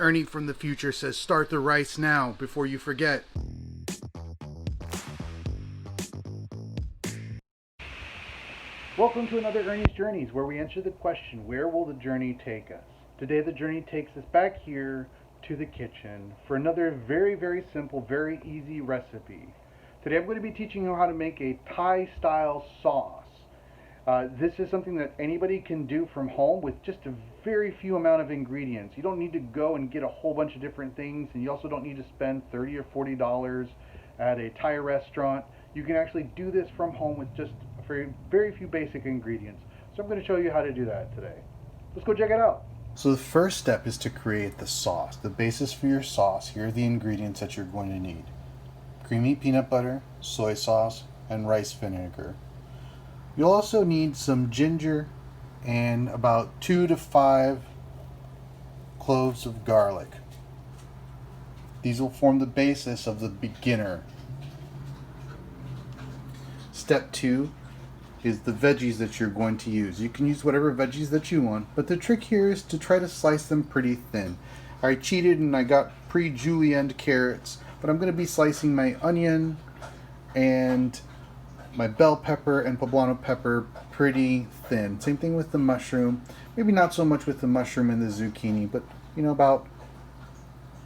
Ernie from the future says start the rice now before you forget. Welcome to another Ernie's Journeys, where we answer the question, where will the journey take us? Today the journey takes us back here to the kitchen for another very, very simple, very easy recipe. Today I'm going to be teaching you how to make a Thai style sauce. This is something that anybody can do from home with just a very few amount of ingredients. You don't need to go and get a whole bunch of different things, and you also don't need to spend $30 or $40 at a Thai restaurant. You can actually do this from home with just very, very few basic ingredients. So I'm going to show you how to do that today. Let's go check it out. So the first step is to create the sauce, the basis for your sauce. Here are the ingredients that you're going to need: creamy peanut butter, soy sauce, and rice vinegar. You'll also need some ginger and about 2 to 5 cloves of garlic. These will form the basis of the beginner. Step 2 is the veggies that you're going to use. You can use whatever veggies that you want, but the trick here is to try to slice them pretty thin. I cheated and I got pre-julienne carrots, but I'm going to be slicing my onion and my bell pepper and poblano pepper pretty thin. Same thing with the mushroom. Maybe not so much with the mushroom and the zucchini, but about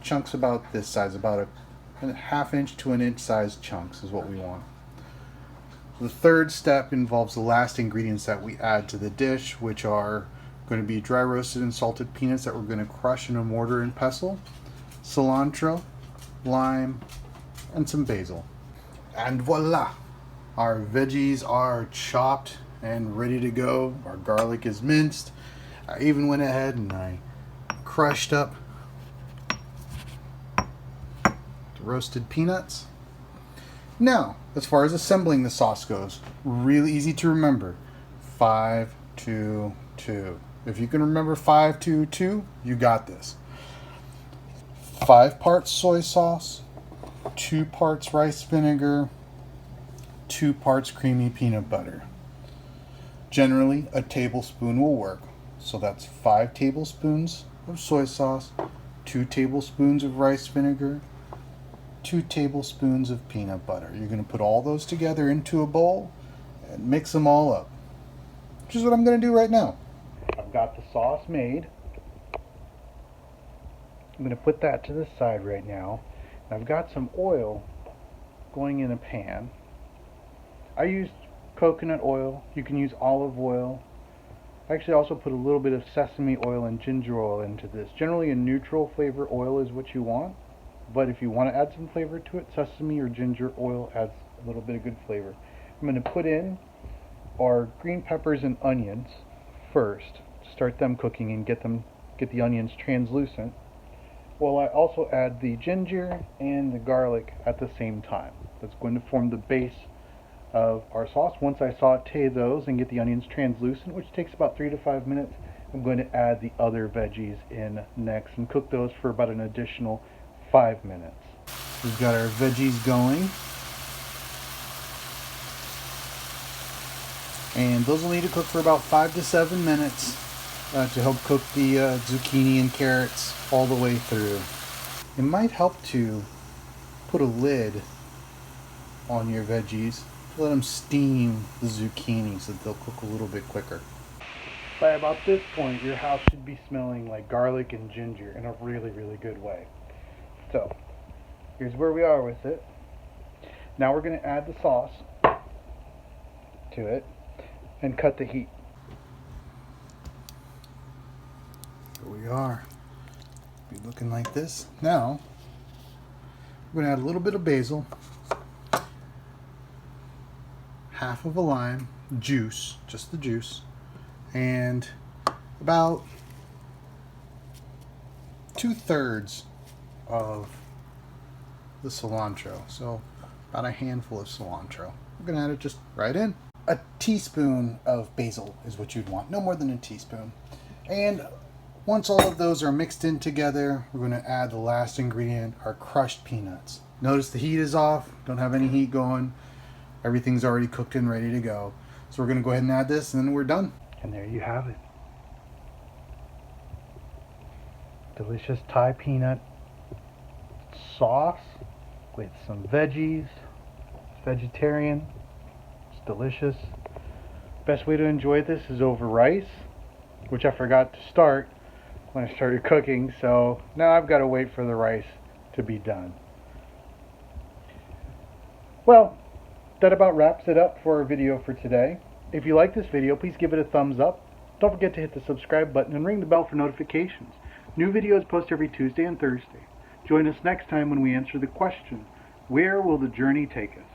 chunks about this size, about a ½ inch to an inch size chunks is what we want. The third step involves the last ingredients that we add to the dish, which are going to be dry roasted and salted peanuts that we're going to crush in a mortar and pestle, cilantro, lime, and some basil. And voila! Our veggies are chopped and ready to go. Our garlic is minced. I even went ahead and I crushed up the roasted peanuts. Now, as far as assembling the sauce goes, really easy to remember. 5, 2, 2. If you can remember 5, 2, 2, you got this. 5 parts soy sauce, 2 parts rice vinegar, 2 parts creamy peanut butter. Generally, a tablespoon will work. So that's 5 tablespoons of soy sauce, 2 tablespoons of rice vinegar, 2 tablespoons of peanut butter. You're going to put all those together into a bowl and mix them all up, which is what I'm going to do right now. I've got the sauce made. I'm going to put that to the side right now. I've got some oil going in a pan. I used coconut oil. You can use olive oil. I actually also put a little bit of sesame oil and ginger oil into this. Generally a neutral flavor oil is what you want, but if you want to add some flavor to it, sesame or ginger oil adds a little bit of good flavor. I'm going to put in our green peppers and onions first, start them cooking and get the onions translucent, while I also add the ginger and the garlic at the same time. That's going to form the base of our sauce. Once I saute those and get the onions translucent, which takes about 3 to 5 minutes, I'm going to add the other veggies in next and cook those for about an additional 5 minutes. We've got our veggies going, and those will need to cook for about 5 to 7 minutes to help cook the zucchini and carrots all the way through. It might help to put a lid on your veggies. Let them steam the zucchini so that they'll cook a little bit quicker. By about this point, your house should be smelling like garlic and ginger in a really, really good way. So, here's where we are with it. Now we're going to add the sauce to it and cut the heat. Here we are. Be looking like this. Now, we're going to add a little bit of basil, half of a lime juice, just the juice, and about 2/3 of the cilantro. So about a handful of cilantro. We're gonna add it just right in. A teaspoon of basil is what you'd want, no more than a teaspoon. And once all of those are mixed in together, we're going to add the last ingredient, our crushed peanuts. Notice the heat is off, don't have any heat going. Everything's already cooked and ready to go. So we're going to go ahead and add this and then we're done. And there you have it. delicious Thai peanut sauce with some veggies. It's vegetarian. It's delicious. Best way to enjoy this is over rice, which I forgot to start when I started cooking, so now I've got to wait for the rice to be done. Well, that about wraps it up for our video for today. If you like this video, please give it a thumbs up. Don't forget to hit the subscribe button and ring the bell for notifications. New videos post every Tuesday and Thursday. Join us next time when we answer the question, where will the journey take us?